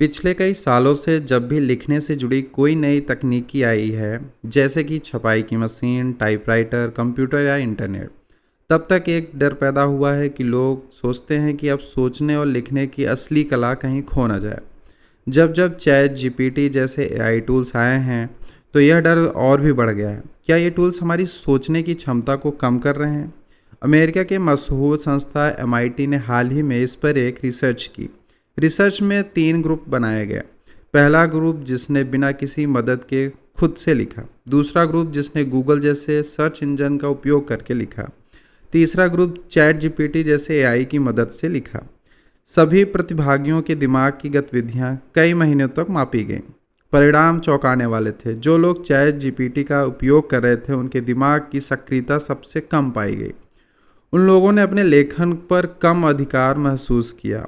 पिछले कई सालों से जब भी लिखने से जुड़ी कोई नई तकनीकी आई है, जैसे कि छपाई की मशीन, टाइपराइटर, कंप्यूटर या इंटरनेट, तब तक एक डर पैदा हुआ है कि लोग सोचते हैं कि अब सोचने और लिखने की असली कला कहीं खो ना जाए। जब जब चैट जीपीटी जैसे एआई टूल्स आए हैं, तो यह डर और भी बढ़ गया है। क्या ये टूल्स हमारी सोचने की क्षमता को कम कर रहे हैं? अमेरिका के मशहूर संस्था एमआईटी ने हाल ही में इस पर एक रिसर्च की। रिसर्च में 3 ग्रुप बनाए गए। पहला ग्रुप जिसने बिना किसी मदद के खुद से लिखा, दूसरा ग्रुप जिसने गूगल जैसे सर्च इंजन का उपयोग करके लिखा, तीसरा ग्रुप चैट जीपीटी जैसे एआई की मदद से लिखा। सभी प्रतिभागियों के दिमाग की गतिविधियां कई महीनों तक मापी गईं। परिणाम चौंकाने वाले थे। जो लोग चैट जीपीटी का उपयोग कर रहे थे, उनके दिमाग की सक्रियता सबसे कम पाई गई। उन लोगों ने अपने लेखन पर कम अधिकार महसूस किया।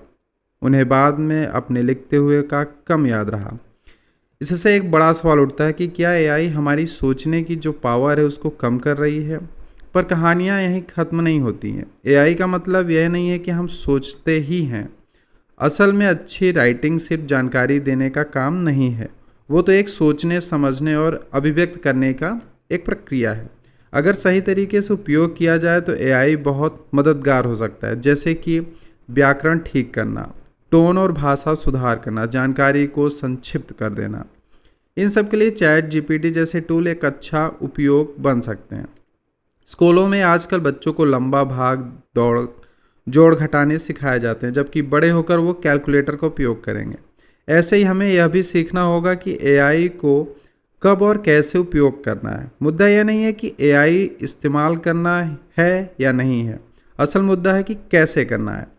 उन्हें बाद में अपने लिखते हुए का कम याद रहा। इससे एक बड़ा सवाल उठता है कि क्या एआई हमारी सोचने की जो पावर है उसको कम कर रही है? पर कहानियाँ यहीं ख़त्म नहीं होती हैं। एआई का मतलब यह नहीं है कि हम सोचते ही हैं। असल में अच्छी राइटिंग सिर्फ जानकारी देने का काम नहीं है। वो तो एक सोचने, समझने और अभिव्यक्त करने का एक प्रक्रिया है। अगर सही तरीके से उपयोग किया जाए तो एआई बहुत मददगार हो सकता है, जैसे कि व्याकरण ठीक करना, टोन और भाषा सुधार करना, जानकारी को संक्षिप्त कर देना। इन सब के लिए चैट जीपीटी जैसे टूल एक अच्छा उपयोग बन सकते हैं। स्कूलों में आजकल बच्चों को लंबा भाग दौड़, जोड़ घटाने सिखाए जाते हैं, जबकि बड़े होकर वो कैलकुलेटर का उपयोग करेंगे। ऐसे ही हमें यह भी सीखना होगा कि एआई को कब और कैसे उपयोग करना है। मुद्दा यह नहीं है कि एआई इस्तेमाल करना है या नहीं है, असल मुद्दा है कि कैसे करना है।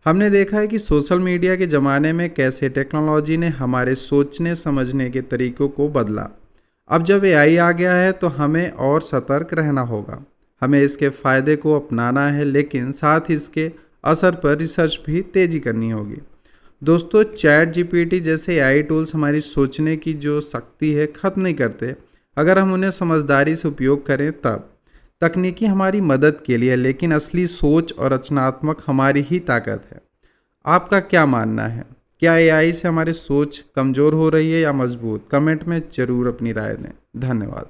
हमने देखा है कि सोशल मीडिया के ज़माने में कैसे टेक्नोलॉजी ने हमारे सोचने समझने के तरीक़ों को बदला। अब जब एआई आ गया है तो हमें और सतर्क रहना होगा। हमें इसके फ़ायदे को अपनाना है, लेकिन साथ ही इसके असर पर रिसर्च भी तेज़ी करनी होगी। दोस्तों, चैट जीपीटी जैसे एआई टूल्स हमारी सोचने की जो शक्ति है ख़त्म नहीं करते, अगर हम उन्हें समझदारी से उपयोग करें तब। तकनीकी हमारी मदद के लिए, लेकिन असली सोच और रचनात्मक हमारी ही ताकत है। आपका क्या मानना है? क्या एआई से हमारी सोच कमज़ोर हो रही है या मजबूत? कमेंट में ज़रूर अपनी राय दें। धन्यवाद।